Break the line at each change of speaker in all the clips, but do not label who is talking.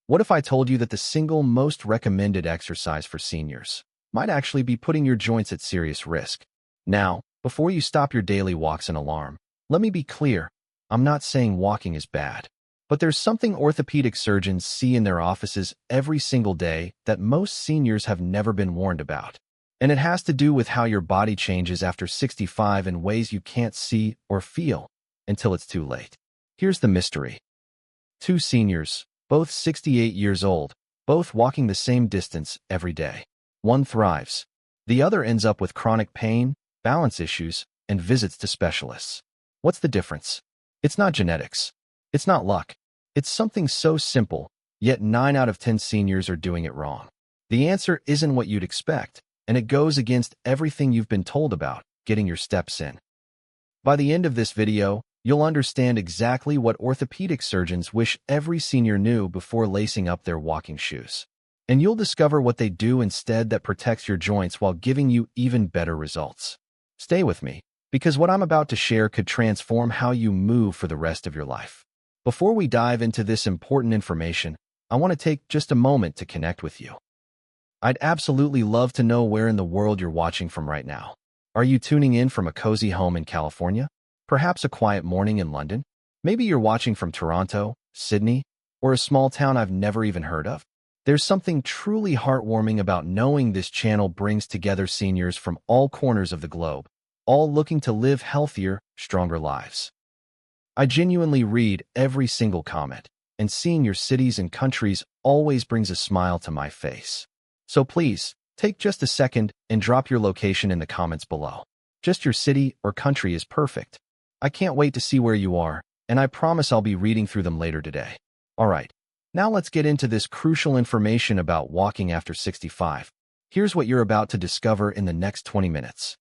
What if I told you that the single most recommended exercise for seniors might actually be putting your joints at serious risk? Now, before you stop your daily walks and alarm, let me be clear. I'm not saying walking is bad, but there's something orthopedic surgeons see in their offices every single day that most seniors have never been warned about. And it has to do with how your body changes after 65 in ways you can't see or feel until it's too late. Here's the mystery. Two seniors, both 68 years old, both walking the same distance every day. One thrives. The other ends up with chronic pain, balance issues, and visits to specialists. What's the difference? It's not genetics. It's not luck. It's something so simple, yet 9 out of 10 seniors are doing it wrong. The answer isn't what you'd expect, and it goes against everything you've been told about getting your steps in. By the end of this video, you'll understand exactly what orthopedic surgeons wish every senior knew before lacing up their walking shoes. And you'll discover what they do instead that protects your joints while giving you even better results. Stay with me, because what I'm about to share could transform how you move for the rest of your life. Before we dive into this important information, I want to take just a moment to connect with you. I'd absolutely love to know where in the world you're watching from right now. Are you tuning in from a cozy home in California? Perhaps a quiet morning in London? Maybe you're watching from Toronto, Sydney, or a small town I've never even heard of. There's something truly heartwarming about knowing this channel brings together seniors from all corners of the globe, all looking to live healthier, stronger lives. I genuinely read every single comment, and seeing your cities and countries always brings a smile to my face. So please, take just a second and drop your location in the comments below. Just your city or country is perfect. I can't wait to see where you are, and I promise I'll be reading through them later today. All right, now let's get into this crucial information about walking after 65. Here's what you're about to discover in the next 20 minutes.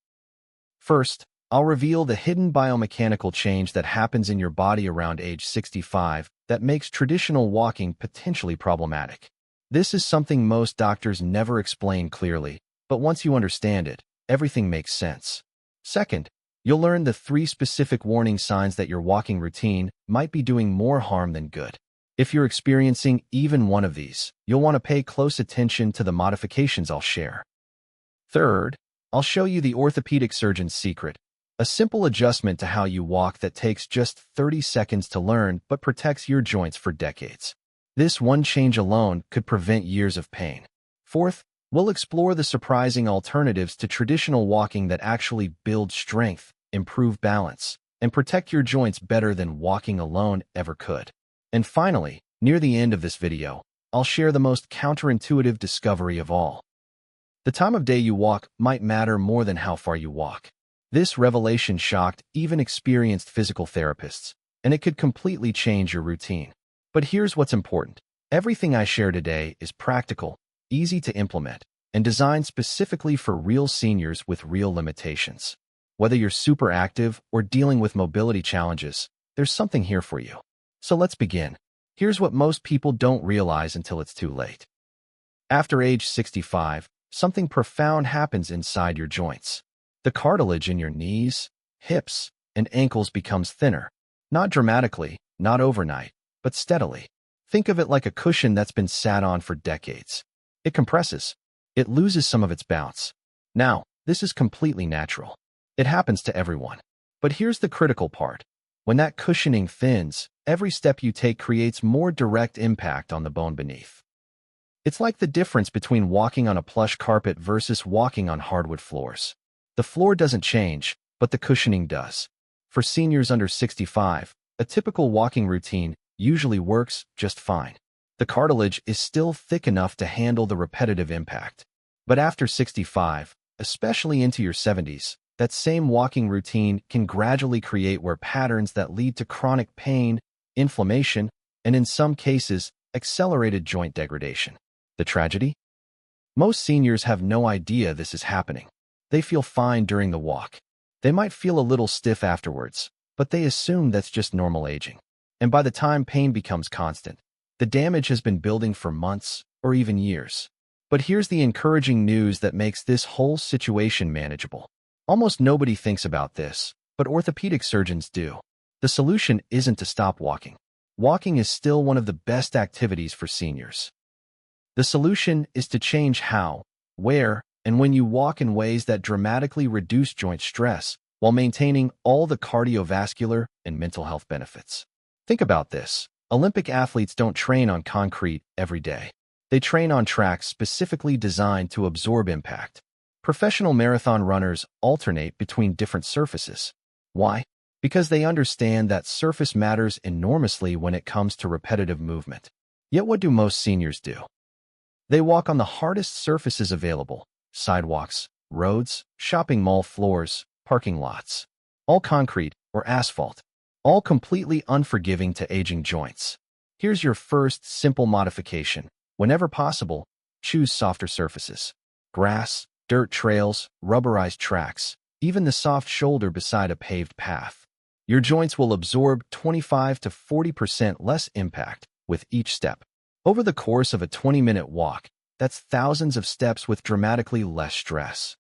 First, I'll reveal the hidden biomechanical change that happens in your body around age 65 that makes traditional walking potentially problematic. This is something most doctors never explain clearly, but once you understand it, everything makes sense. Second, you'll learn the 3 specific warning signs that your walking routine might be doing more harm than good. If you're experiencing even one of these, you'll want to pay close attention to the modifications I'll share. Third, I'll show you the orthopedic surgeon's secret, a simple adjustment to how you walk that takes just 30 seconds to learn but protects your joints for decades. This one change alone could prevent years of pain. Fourth, we'll explore the surprising alternatives to traditional walking that actually build strength, improve balance, and protect your joints better than walking alone ever could. And finally, near the end of this video, I'll share the most counterintuitive discovery of all. The time of day you walk might matter more than how far you walk. This revelation shocked even experienced physical therapists, and it could completely change your routine. But here's what's important. Everything I share today is practical, easy to implement, and designed specifically for real seniors with real limitations. Whether you're super active or dealing with mobility challenges, there's something here for you. So let's begin. Here's what most people don't realize until it's too late. After age 65, something profound happens inside your joints. The cartilage in your knees, hips, and ankles becomes thinner. Not dramatically, not overnight, but steadily. Think of it like a cushion that's been sat on for decades. It compresses. It loses some of its bounce. Now, this is completely natural. It happens to everyone. But here's the critical part. When that cushioning thins, every step you take creates more direct impact on the bone beneath. It's like the difference between walking on a plush carpet versus walking on hardwood floors. The floor doesn't change, but the cushioning does. For seniors under 65, a typical walking routine usually works just fine. The cartilage is still thick enough to handle the repetitive impact. But after 65, especially into your 70s, that same walking routine can gradually create wear patterns that lead to chronic pain, inflammation, and in some cases, accelerated joint degradation. The tragedy? Most seniors have no idea this is happening. They feel fine during the walk. They might feel a little stiff afterwards, but they assume that's just normal aging. And by the time pain becomes constant, the damage has been building for months or even years. But here's the encouraging news that makes this whole situation manageable. Almost nobody thinks about this, but orthopedic surgeons do. The solution isn't to stop walking. walking is still one of the best activities for seniors. The solution is to change how, where, and when you walk in ways that dramatically reduce joint stress while maintaining all the cardiovascular and mental health benefits. Think about this. Olympic athletes don't train on concrete every day. They train on tracks specifically designed to absorb impact. Professional marathon runners alternate between different surfaces. Why? Because they understand that surface matters enormously when it comes to repetitive movement. Yet what do most seniors do? They walk on the hardest surfaces available: sidewalks, roads, shopping mall floors, parking lots. All concrete or asphalt. All completely unforgiving to aging joints. Here's your first simple modification. Whenever possible, choose softer surfaces. Grass, dirt trails, rubberized tracks, even the soft shoulder beside a paved path. Your joints will absorb 25 to 40% less impact with each step. Over the course of a 20-minute walk, that's thousands of steps with dramatically less stress.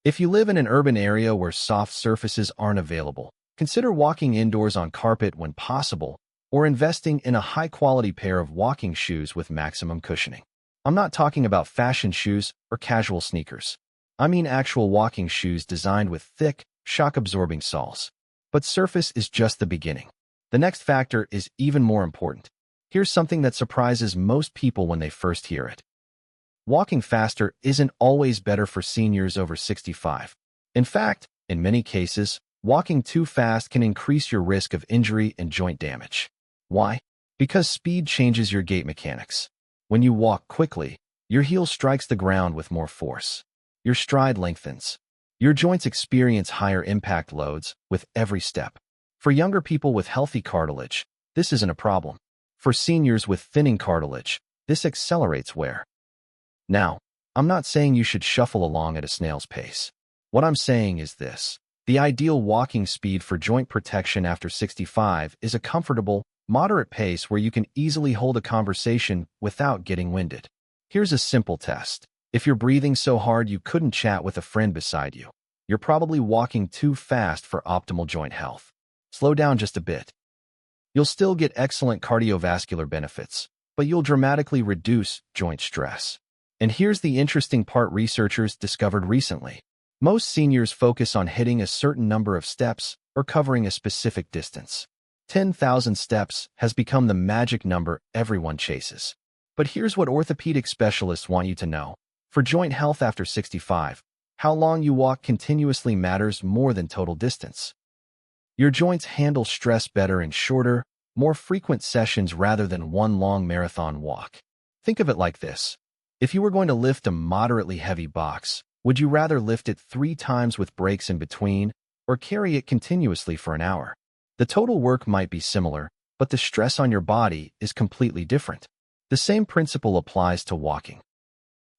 If you live in an urban area where soft surfaces aren't available, consider walking indoors on carpet when possible, or investing in a high-quality pair of walking shoes with maximum cushioning. I'm not talking about fashion shoes or casual sneakers. I mean actual walking shoes designed with thick, shock-absorbing soles. But surface is just the beginning. The next factor is even more important. Here's something that surprises most people when they first hear it. Walking faster isn't always better for seniors over 65. In fact, in many cases, walking too fast can increase your risk of injury and joint damage. Why? Because speed changes your gait mechanics. When you walk quickly, your heel strikes the ground with more force. Your stride lengthens. Your joints experience higher impact loads with every step. For younger people with healthy cartilage, this isn't a problem. For seniors with thinning cartilage, this accelerates wear. Now, I'm not saying you should shuffle along at a snail's pace. What I'm saying is this. The ideal walking speed for joint protection after 65 is a comfortable, moderate pace where you can easily hold a conversation without getting winded. Here's a simple test. If you're breathing so hard you couldn't chat with a friend beside you, you're probably walking too fast for optimal joint health. Slow down just a bit. You'll still get excellent cardiovascular benefits, but you'll dramatically reduce joint stress. And here's the interesting part researchers discovered recently. Most seniors focus on hitting a certain number of steps or covering a specific distance. 10,000 steps has become the magic number everyone chases. But here's what orthopedic specialists want you to know. For joint health after 65, how long you walk continuously matters more than total distance. Your joints handle stress better in shorter, more frequent sessions rather than one long marathon walk. Think of it like this. If you were going to lift a moderately heavy box, would you rather lift it 3 times with breaks in between, or carry it continuously for an hour? The total work might be similar, but the stress on your body is completely different. The same principle applies to walking.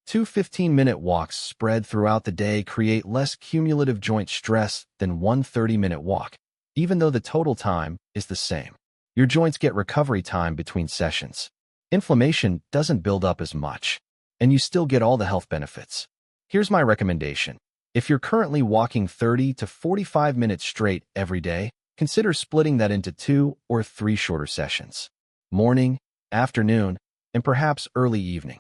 2 15-minute walks spread throughout the day create less cumulative joint stress than one 30-minute walk, even though the total time is the same. Your joints get recovery time between sessions. Inflammation doesn't build up as much, and you still get all the health benefits. Here's my recommendation. If you're currently walking 30 to 45 minutes straight every day, consider splitting that into 2 or 3 shorter sessions. Morning, afternoon, and perhaps early evening.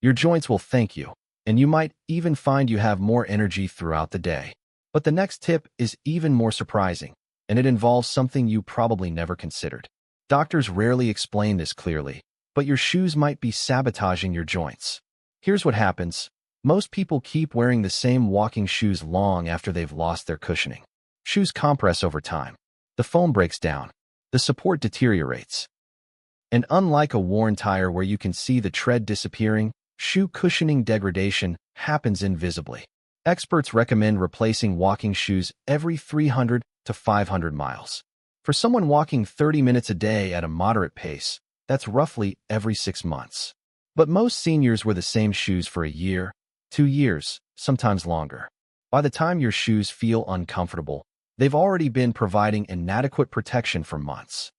Your joints will thank you, and you might even find you have more energy throughout the day. But the next tip is even more surprising, and it involves something you probably never considered. Doctors rarely explain this clearly, but your shoes might be sabotaging your joints. Here's what happens. Most people keep wearing the same walking shoes long after they've lost their cushioning. Shoes compress over time. The foam breaks down. The support deteriorates. And unlike a worn tire where you can see the tread disappearing, shoe cushioning degradation happens invisibly. Experts recommend replacing walking shoes every 300 to 500 miles. For someone walking 30 minutes a day at a moderate pace, that's roughly every 6 months. But most seniors wear the same shoes for a year, 2 years, sometimes longer. By the time your shoes feel uncomfortable, they've already been providing inadequate protection for months.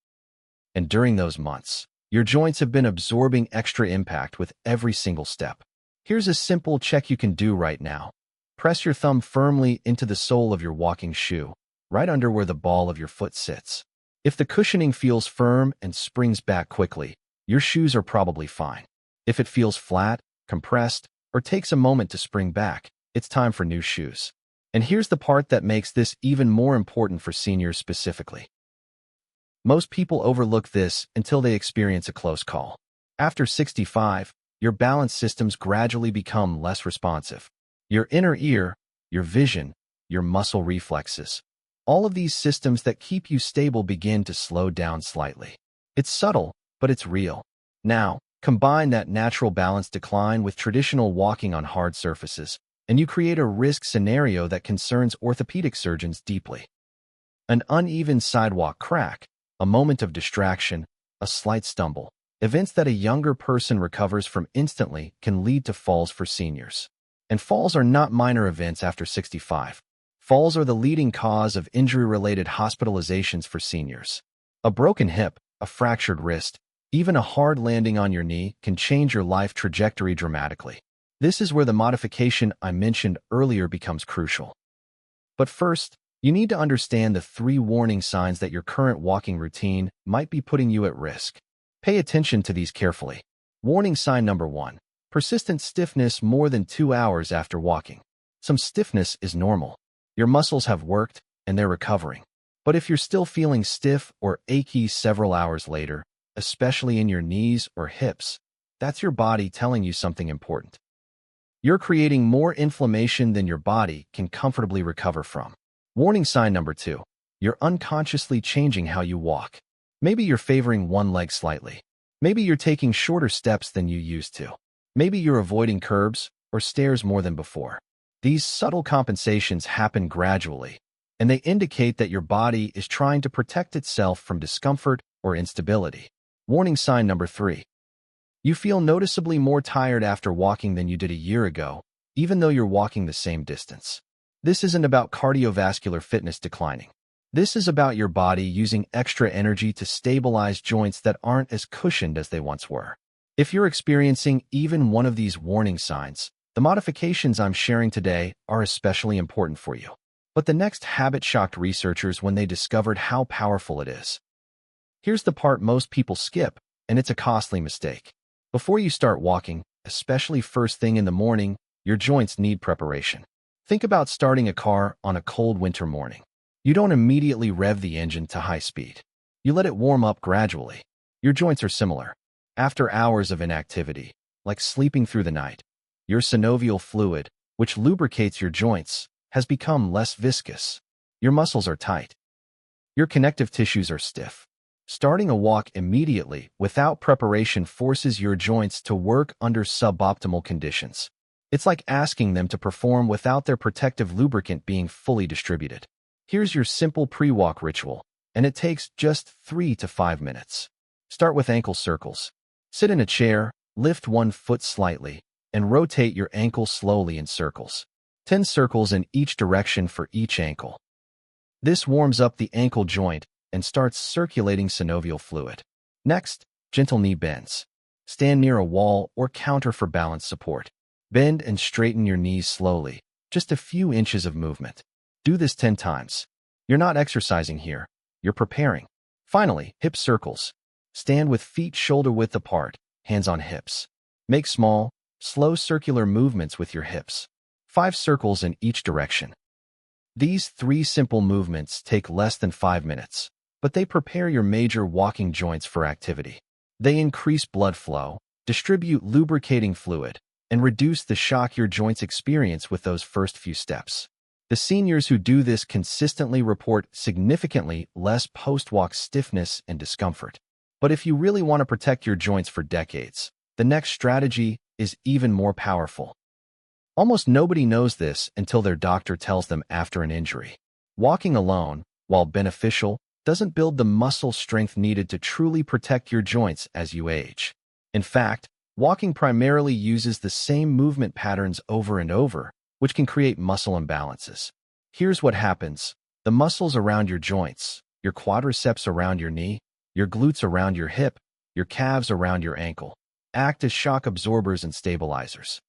And during those months, your joints have been absorbing extra impact with every single step. Here's a simple check you can do right now. Press your thumb firmly into the sole of your walking shoe, right under where the ball of your foot sits. If the cushioning feels firm and springs back quickly, your shoes are probably fine. If it feels flat, compressed, or takes a moment to spring back, it's time for new shoes. And here's the part that makes this even more important for seniors specifically. Most people overlook this until they experience a close call. After 65, your balance systems gradually become less responsive. Your inner ear, your vision, your muscle reflexes, all of these systems that keep you stable begin to slow down slightly. It's subtle, but it's real. Now, combine that natural balance decline with traditional walking on hard surfaces, and you create a risk scenario that concerns orthopedic surgeons deeply. An uneven sidewalk crack, a moment of distraction, a slight stumble, events that a younger person recovers from instantly can lead to falls for seniors. And falls are not minor events after 65. Falls are the leading cause of injury-related hospitalizations for seniors. A broken hip, a fractured wrist, even a hard landing on your knee can change your life trajectory dramatically. This is where the modification I mentioned earlier becomes crucial. But first, you need to understand the 3 warning signs that your current walking routine might be putting you at risk. Pay attention to these carefully. Warning sign number 1. Persistent stiffness more than 2 hours after walking. Some stiffness is normal. Your muscles have worked, and they're recovering. But if you're still feeling stiff or achy several hours later, especially in your knees or hips, that's your body telling you something important. You're creating more inflammation than your body can comfortably recover from. Warning sign number 2. You're unconsciously changing how you walk. Maybe you're favoring one leg slightly. Maybe you're taking shorter steps than you used to. Maybe you're avoiding curbs or stairs more than before. These subtle compensations happen gradually, and they indicate that your body is trying to protect itself from discomfort or instability. Warning sign number 3. You feel noticeably more tired after walking than you did a year ago, even though you're walking the same distance. This isn't about cardiovascular fitness declining. This is about your body using extra energy to stabilize joints that aren't as cushioned as they once were. If you're experiencing even one of these warning signs, the modifications I'm sharing today are especially important for you. But the next habit shocked researchers when they discovered how powerful it is. Here's the part most people skip, and it's a costly mistake. Before you start walking, especially first thing in the morning, your joints need preparation. Think about starting a car on a cold winter morning. You don't immediately rev the engine to high speed. You let it warm up gradually. Your joints are similar. After hours of inactivity, like sleeping through the night, your synovial fluid, which lubricates your joints, has become less viscous. Your muscles are tight. Your connective tissues are stiff. Starting a walk immediately without preparation forces your joints to work under suboptimal conditions. It's like asking them to perform without their protective lubricant being fully distributed. Here's your simple pre-walk ritual, and it takes just 3 to 5 minutes. Start with ankle circles. Sit in a chair, lift one foot slightly, and rotate your ankle slowly in circles. 10 circles in each direction for each ankle. This warms up the ankle joint and starts circulating synovial fluid. Next, gentle knee bends. Stand near a wall or counter for balance support. Bend and straighten your knees slowly, just a few inches of movement. Do this 10 times. You're not exercising here, you're preparing. Finally, hip circles. Stand with feet shoulder-width apart, hands on hips. Make small, slow circular movements with your hips. 5 circles in each direction. These 3 simple movements take less than 5 minutes, but they prepare your major walking joints for activity. They increase blood flow, distribute lubricating fluid, and reduce the shock your joints experience with those first few steps. The seniors who do this consistently report significantly less post-walk stiffness and discomfort. But if you really want to protect your joints for decades, the next strategy is even more powerful. Almost nobody knows this until their doctor tells them after an injury. Walking alone, while beneficial, doesn't build the muscle strength needed to truly protect your joints as you age. In fact, walking primarily uses the same movement patterns over and over, which can create muscle imbalances. Here's what happens. The muscles around your joints, your quadriceps around your knee, your glutes around your hip, your calves around your ankle, act as shock absorbers and stabilizers.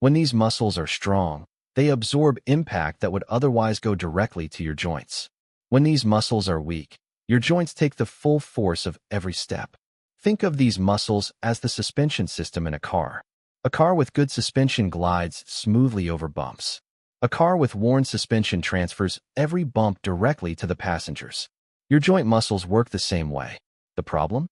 When these muscles are strong, they absorb impact that would otherwise go directly to your joints. When these muscles are weak, Your joints take the full force of every step. Think of these muscles as the suspension system in a car. A car with good suspension glides smoothly over bumps. A car with worn suspension transfers every bump directly to the passengers. Your joint muscles work the same way. The problem?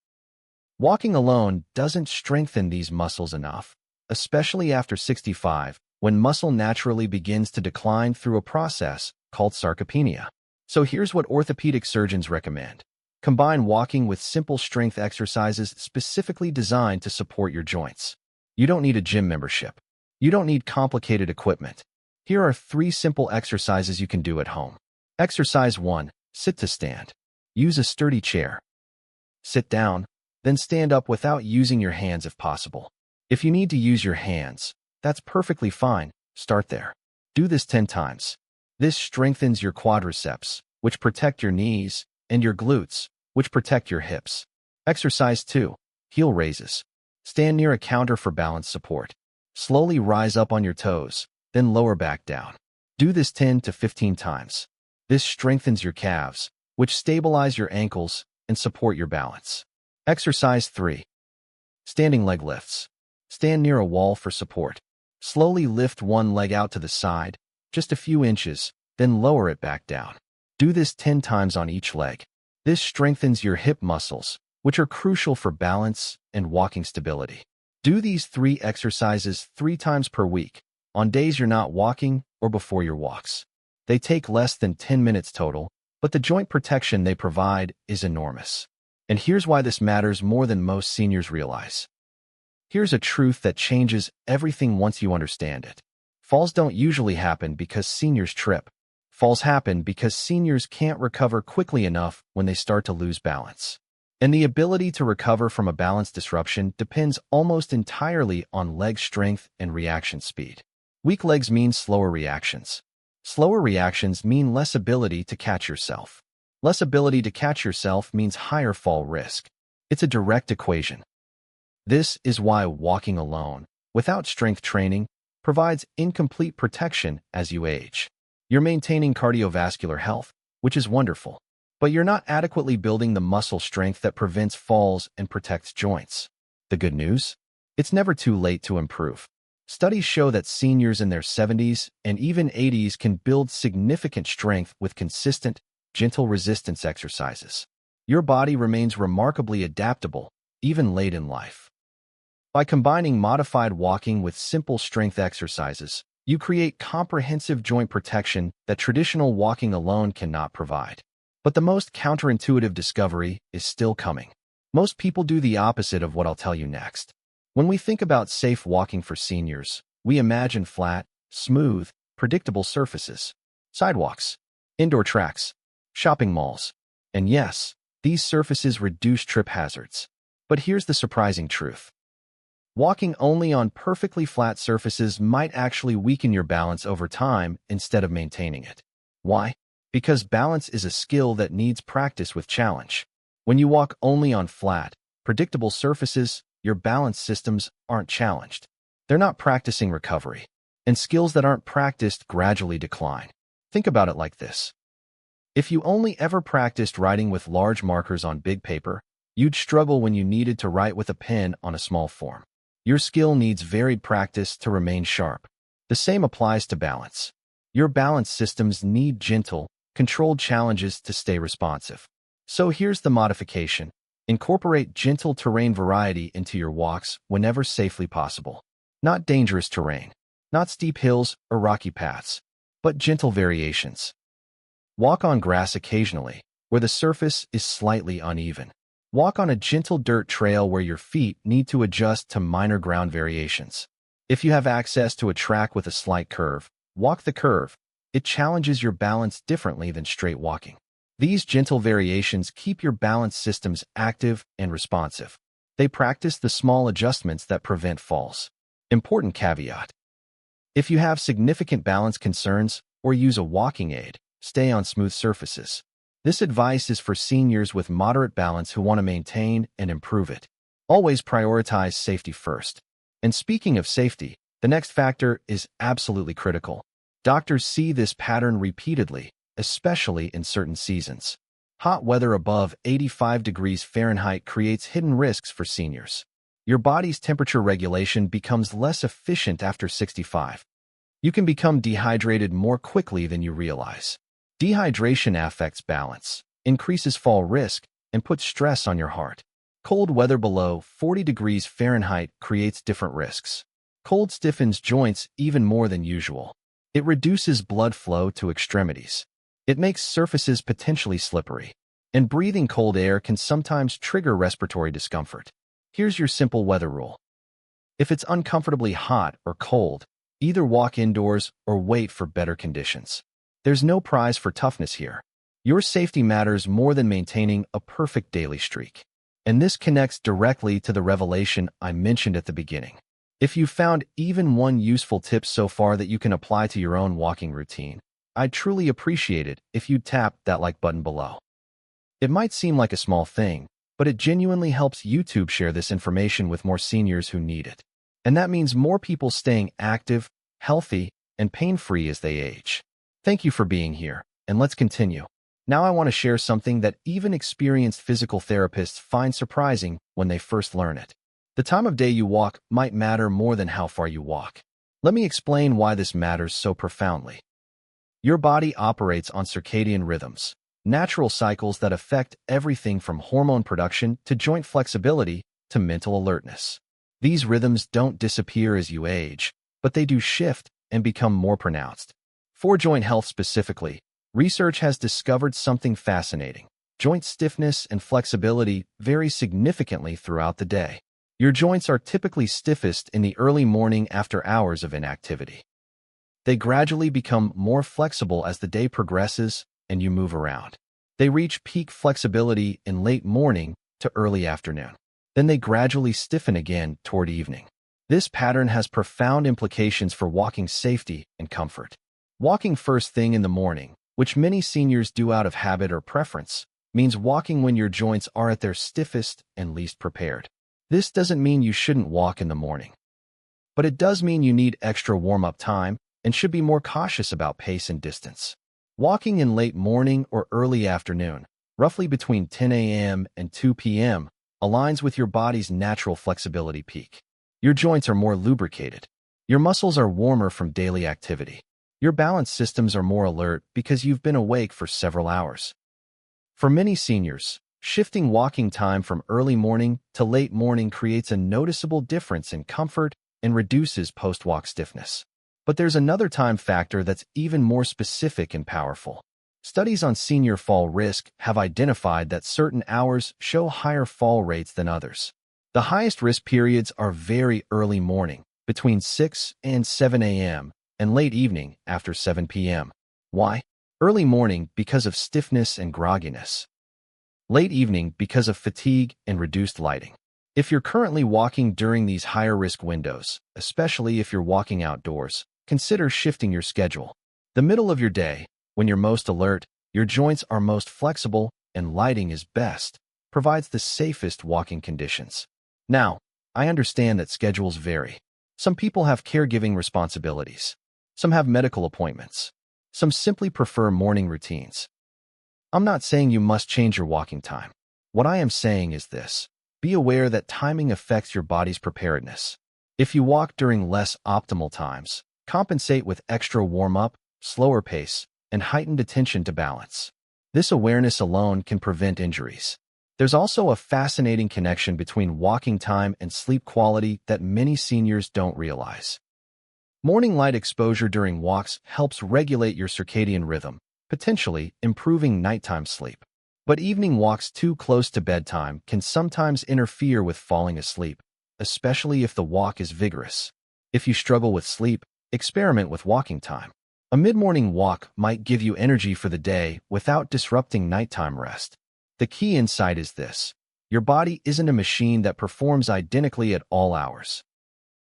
Walking alone doesn't strengthen these muscles enough, especially after 65, when muscle naturally begins to decline through a process called sarcopenia. So here's what orthopedic surgeons recommend. Combine walking with simple strength exercises specifically designed to support your joints. You don't need a gym membership. You don't need complicated equipment. Here are 3 simple exercises you can do at home. Exercise 1. Sit to stand. Use a sturdy chair. Sit down, then stand up without using your hands if possible. If you need to use your hands, that's perfectly fine. Start there. Do this 10 times. This strengthens your quadriceps, which protect your knees, and your glutes, which protect your hips. Exercise 2. Heel raises. Stand near a counter for balance support. Slowly rise up on your toes, then lower back down. Do this 10 to 15 times. This strengthens your calves, which stabilize your ankles and support your balance. Exercise 3. Standing leg lifts. Stand near a wall for support. Slowly lift one leg out to the side, just a few inches, then lower it back down. Do this 10 times on each leg. This strengthens your hip muscles, which are crucial for balance and walking stability. Do these 3 exercises 3 times per week, on days you're not walking or before your walks. They take less than 10 minutes total, but the joint protection they provide is enormous. And here's why this matters more than most seniors realize. Here's a truth that changes everything once you understand it. Falls don't usually happen because seniors trip. Falls happen because seniors can't recover quickly enough when they start to lose balance. And the ability to recover from a balance disruption depends almost entirely on leg strength and reaction speed. Weak legs mean slower reactions. Slower reactions mean less ability to catch yourself. Less ability to catch yourself means higher fall risk. It's a direct equation. This is why walking alone, without strength training, provides incomplete protection as you age. You're maintaining cardiovascular health, which is wonderful, but you're not adequately building the muscle strength that prevents falls and protects joints. The good news? It's never too late to improve. Studies show that seniors in their 70s and even 80s can build significant strength with consistent, gentle resistance exercises. Your body remains remarkably adaptable, even late in life. By combining modified walking with simple strength exercises, you create comprehensive joint protection that traditional walking alone cannot provide. But the most counterintuitive discovery is still coming. Most people do the opposite of what I'll tell you next. When we think about safe walking for seniors, we imagine flat, smooth, predictable surfaces, sidewalks, indoor tracks, shopping malls. And yes, these surfaces reduce trip hazards. But here's the surprising truth. Walking only on perfectly flat surfaces might actually weaken your balance over time instead of maintaining it. Why? Because balance is a skill that needs practice with challenge. When you walk only on flat, predictable surfaces, your balance systems aren't challenged. They're not practicing recovery. And skills that aren't practiced gradually decline. Think about it like this. If you only ever practiced writing with large markers on big paper, you'd struggle when you needed to write with a pen on a small form. Your skill needs varied practice to remain sharp. The same applies to balance. Your balance systems need gentle, controlled challenges to stay responsive. So here's the modification. Incorporate gentle terrain variety into your walks whenever safely possible. Not dangerous terrain, not steep hills or rocky paths, but gentle variations. Walk on grass occasionally, where the surface is slightly uneven. Walk on a gentle dirt trail where your feet need to adjust to minor ground variations. If you have access to a track with a slight curve, walk the curve. It challenges your balance differently than straight walking. These gentle variations keep your balance systems active and responsive. They practice the small adjustments that prevent falls. Important caveat. If you have significant balance concerns or use a walking aid, stay on smooth surfaces. This advice is for seniors with moderate balance who want to maintain and improve it. Always prioritize safety first. And speaking of safety, the next factor is absolutely critical. Doctors see this pattern repeatedly, especially in certain seasons. Hot weather above 85 degrees Fahrenheit creates hidden risks for seniors. Your body's temperature regulation becomes less efficient after 65. You can become dehydrated more quickly than you realize. Dehydration affects balance, increases fall risk, and puts stress on your heart. Cold weather below 40 degrees Fahrenheit creates different risks. Cold stiffens joints even more than usual. It reduces blood flow to extremities. It makes surfaces potentially slippery. And breathing cold air can sometimes trigger respiratory discomfort. Here's your simple weather rule. If it's uncomfortably hot or cold, either walk indoors or wait for better conditions. There's no prize for toughness here. Your safety matters more than maintaining a perfect daily streak. And this connects directly to the revelation I mentioned at the beginning. If you've found even one useful tip so far that you can apply to your own walking routine, I'd truly appreciate it if you'd tap that like button below. It might seem like a small thing, but it genuinely helps YouTube share this information with more seniors who need it. And that means more people staying active, healthy, and pain-free as they age. Thank you for being here, and let's continue. Now I want to share something that even experienced physical therapists find surprising when they first learn it. The time of day you walk might matter more than how far you walk. Let me explain why this matters so profoundly. Your body operates on circadian rhythms, natural cycles that affect everything from hormone production to joint flexibility to mental alertness. These rhythms don't disappear as you age, but they do shift and become more pronounced. For joint health specifically, research has discovered something fascinating. Joint stiffness and flexibility vary significantly throughout the day. Your joints are typically stiffest in the early morning after hours of inactivity. They gradually become more flexible as the day progresses and you move around. They reach peak flexibility in late morning to early afternoon. Then they gradually stiffen again toward evening. This pattern has profound implications for walking safety and comfort. Walking first thing in the morning, which many seniors do out of habit or preference, means walking when your joints are at their stiffest and least prepared. This doesn't mean you shouldn't walk in the morning, but it does mean you need extra warm-up time and should be more cautious about pace and distance. Walking in late morning or early afternoon, roughly between 10 a.m. and 2 p.m., aligns with your body's natural flexibility peak. Your joints are more lubricated. Your muscles are warmer from daily activity. Your balance systems are more alert because you've been awake for several hours. For many seniors, shifting walking time from early morning to late morning creates a noticeable difference in comfort and reduces post-walk stiffness. But there's another time factor that's even more specific and powerful. Studies on senior fall risk have identified that certain hours show higher fall rates than others. The highest risk periods are very early morning, between 6 and 7 a.m., and late evening after 7 p.m. Why? Early morning because of stiffness and grogginess. Late evening because of fatigue and reduced lighting. If you're currently walking during these higher risk windows, especially if you're walking outdoors, consider shifting your schedule. The middle of your day, when you're most alert, your joints are most flexible, and lighting is best, provides the safest walking conditions. Now, I understand that schedules vary. Some people have caregiving responsibilities. Some have medical appointments. Some simply prefer morning routines. I'm not saying you must change your walking time. What I am saying is this. Be aware that timing affects your body's preparedness. If you walk during less optimal times, compensate with extra warm-up, slower pace, and heightened attention to balance. This awareness alone can prevent injuries. There's also a fascinating connection between walking time and sleep quality that many seniors don't realize. Morning light exposure during walks helps regulate your circadian rhythm, potentially improving nighttime sleep. But evening walks too close to bedtime can sometimes interfere with falling asleep, especially if the walk is vigorous. If you struggle with sleep, experiment with walking time. A mid-morning walk might give you energy for the day without disrupting nighttime rest. The key insight is this. Your body isn't a machine that performs identically at all hours.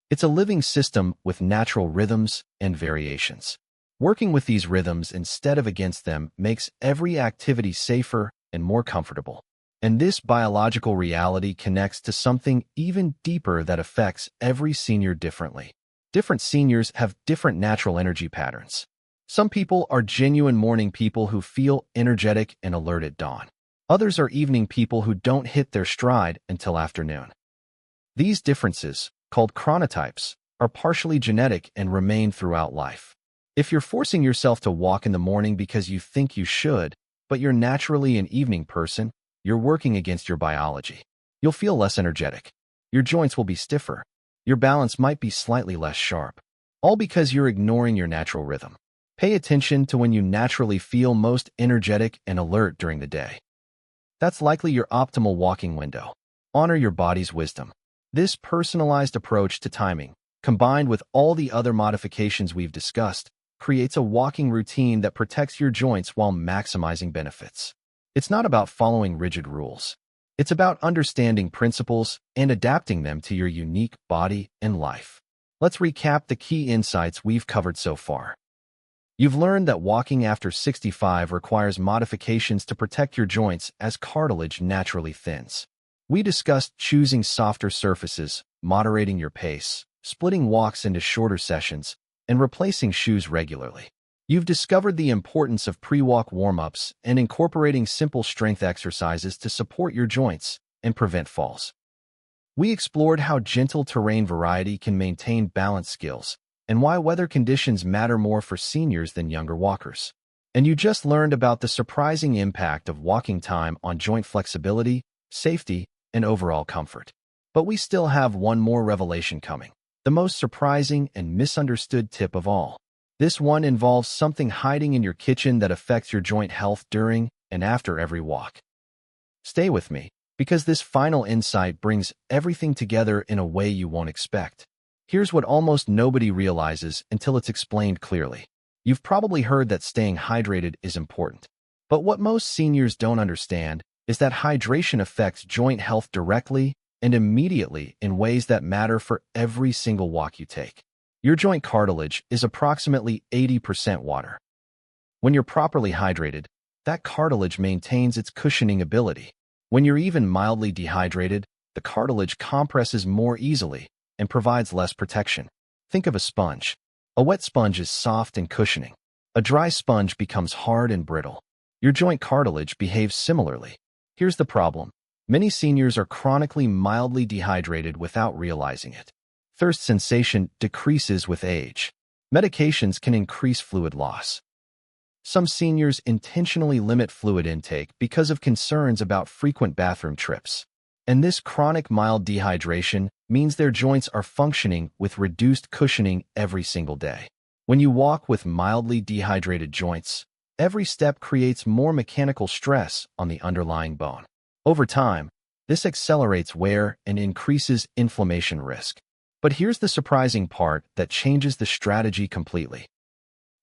It's a living system with natural rhythms and variations. Working with these rhythms instead of against them makes every activity safer and more comfortable. And this biological reality connects to something even deeper that affects every senior differently. Different seniors have different natural energy patterns. Some people are genuine morning people who feel energetic and alert at dawn. Others are evening people who don't hit their stride until afternoon. These differences, called chronotypes, are partially genetic and remain throughout life. If you're forcing yourself to walk in the morning because you think you should, but you're naturally an evening person, you're working against your biology. You'll feel less energetic. Your joints will be stiffer. Your balance might be slightly less sharp. All because you're ignoring your natural rhythm. Pay attention to when you naturally feel most energetic and alert during the day. That's likely your optimal walking window. Honor your body's wisdom. This personalized approach to timing, combined with all the other modifications we've discussed, creates a walking routine that protects your joints while maximizing benefits. It's not about following rigid rules. It's about understanding principles and adapting them to your unique body and life. Let's recap the key insights we've covered so far. You've learned that walking after 65 requires modifications to protect your joints as cartilage naturally thins. We discussed choosing softer surfaces, moderating your pace, splitting walks into shorter sessions, and replacing shoes regularly. You've discovered the importance of pre-walk warm-ups and incorporating simple strength exercises to support your joints and prevent falls. We explored how gentle terrain variety can maintain balance skills and why weather conditions matter more for seniors than younger walkers. And you just learned about the surprising impact of walking time on joint flexibility, safety, and overall comfort. But we still have one more revelation coming. The most surprising and misunderstood tip of all. This one involves something hiding in your kitchen that affects your joint health during and after every walk. Stay with me, because this final insight brings everything together in a way you won't expect. Here's what almost nobody realizes until it's explained clearly. You've probably heard that staying hydrated is important. But what most seniors don't understand is that hydration affects joint health directly and immediately in ways that matter for every single walk you take. Your joint cartilage is approximately 80% water. When you're properly hydrated, that cartilage maintains its cushioning ability. When you're even mildly dehydrated, the cartilage compresses more easily and provides less protection. Think of a sponge. A wet sponge is soft and cushioning. A dry sponge becomes hard and brittle. Your joint cartilage behaves similarly. Here's the problem. Many seniors are chronically mildly dehydrated without realizing it. Thirst sensation decreases with age. Medications can increase fluid loss. Some seniors intentionally limit fluid intake because of concerns about frequent bathroom trips. And this chronic mild dehydration means their joints are functioning with reduced cushioning every single day. When you walk with mildly dehydrated joints, every step creates more mechanical stress on the underlying bone. Over time, this accelerates wear and increases inflammation risk. But here's the surprising part that changes the strategy completely.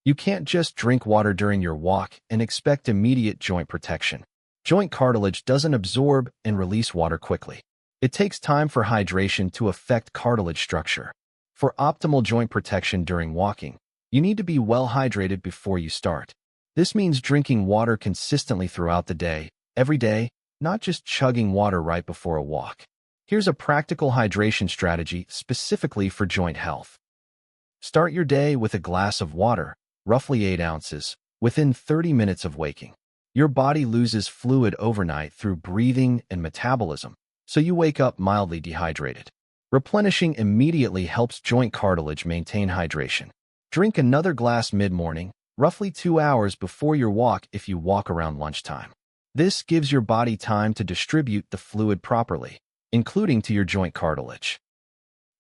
You can't just drink water during your walk and expect immediate joint protection. Joint cartilage doesn't absorb and release water quickly. It takes time for hydration to affect cartilage structure. For optimal joint protection during walking, you need to be well hydrated before you start. This means drinking water consistently throughout the day, every day, not just chugging water right before a walk. Here's a practical hydration strategy specifically for joint health. Start your day with a glass of water, roughly 8 ounces, within 30 minutes of waking. Your body loses fluid overnight through breathing and metabolism, so you wake up mildly dehydrated. Replenishing immediately helps joint cartilage maintain hydration. Drink another glass mid-morning, roughly 2 hours before your walk if you walk around lunchtime. This gives your body time to distribute the fluid properly, including to your joint cartilage.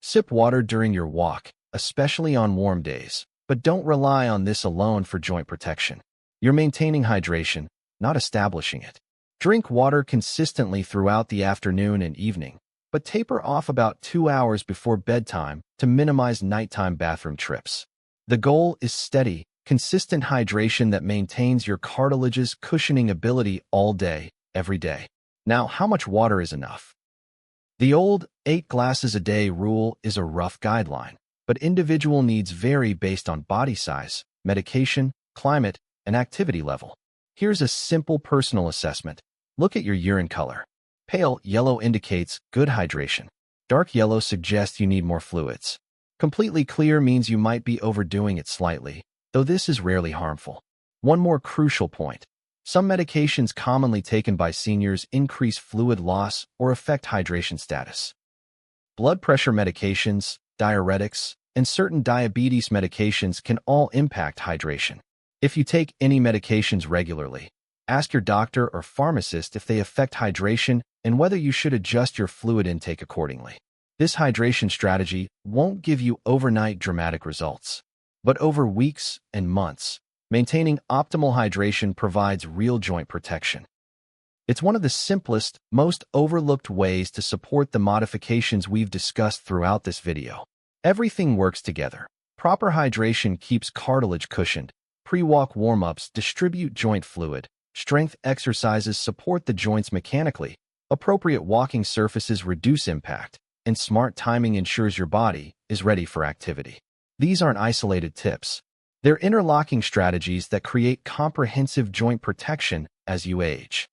Sip water during your walk, especially on warm days, but don't rely on this alone for joint protection. You're maintaining hydration, not establishing it. Drink water consistently throughout the afternoon and evening, but taper off about 2 hours before bedtime to minimize nighttime bathroom trips. The goal is steady, consistent hydration that maintains your cartilage's cushioning ability all day, every day. Now, how much water is enough? The old 8 glasses a day rule is a rough guideline, but individual needs vary based on body size, medication, climate, and activity level. Here's a simple personal assessment. Look at your urine color. Pale yellow indicates good hydration. Dark yellow suggests you need more fluids. Completely clear means you might be overdoing it slightly, though this is rarely harmful. One more crucial point. Some medications commonly taken by seniors increase fluid loss or affect hydration status. Blood pressure medications, diuretics, and certain diabetes medications can all impact hydration. If you take any medications regularly, ask your doctor or pharmacist if they affect hydration and whether you should adjust your fluid intake accordingly. This hydration strategy won't give you overnight dramatic results, but over weeks and months, maintaining optimal hydration provides real joint protection. It's one of the simplest, most overlooked ways to support the modifications we've discussed throughout this video. Everything works together. Proper hydration keeps cartilage cushioned. Pre-walk warm-ups distribute joint fluid. Strength exercises support the joints mechanically. Appropriate walking surfaces reduce impact. And smart timing ensures your body is ready for activity. These aren't isolated tips. They're interlocking strategies that create comprehensive joint protection as you age.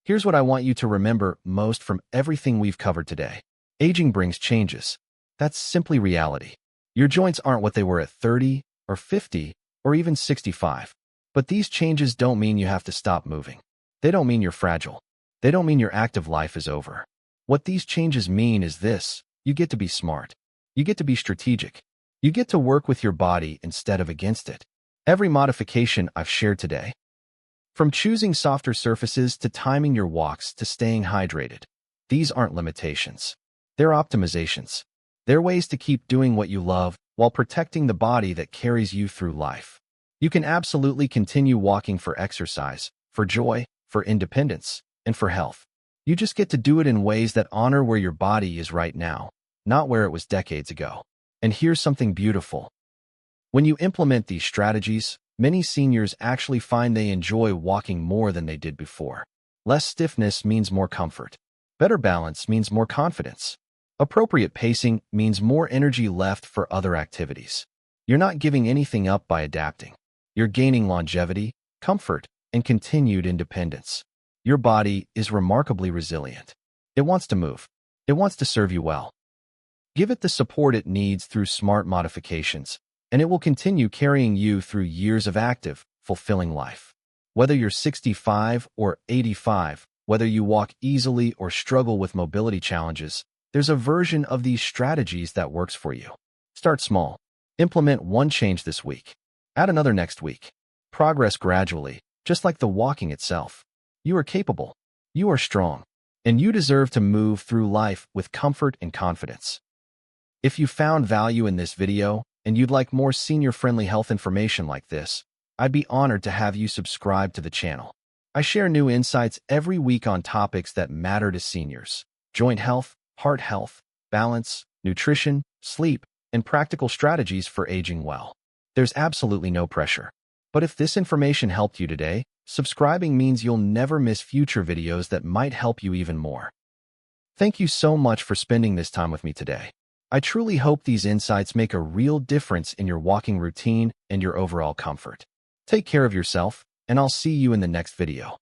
Here's what I want you to remember most from everything we've covered today. Aging brings changes. That's simply reality. Your joints aren't what they were at 30 or 50 or even 65. But these changes don't mean you have to stop moving. They don't mean you're fragile. They don't mean your active life is over. What these changes mean is this: you get to be smart. You get to be strategic. You get to work with your body instead of against it. Every modification I've shared today, from choosing softer surfaces to timing your walks to staying hydrated, these aren't limitations. They're optimizations. They're ways to keep doing what you love while protecting the body that carries you through life. You can absolutely continue walking for exercise, for joy, for independence, and for health. You just get to do it in ways that honor where your body is right now, not where it was decades ago. And here's something beautiful. When you implement these strategies, many seniors actually find they enjoy walking more than they did before. Less stiffness means more comfort. Better balance means more confidence. Appropriate pacing means more energy left for other activities. You're not giving anything up by adapting. You're gaining longevity, comfort, and continued independence. Your body is remarkably resilient. It wants to move. It wants to serve you well. Give it the support it needs through smart modifications, and it will continue carrying you through years of active, fulfilling life. Whether you're 65 or 85, whether you walk easily or struggle with mobility challenges, there's a version of these strategies that works for you. Start small. Implement one change this week. Add another next week. Progress gradually, just like the walking itself. You are capable. You are strong. And you deserve to move through life with comfort and confidence. If you found value in this video and you'd like more senior-friendly health information like this, I'd be honored to have you subscribe to the channel. I share new insights every week on topics that matter to seniors: joint health, heart health, balance, nutrition, sleep, and practical strategies for aging well. There's absolutely no pressure. But if this information helped you today, subscribing means you'll never miss future videos that might help you even more. Thank you so much for spending this time with me today. I truly hope these insights make a real difference in your walking routine and your overall comfort. Take care of yourself, and I'll see you in the next video.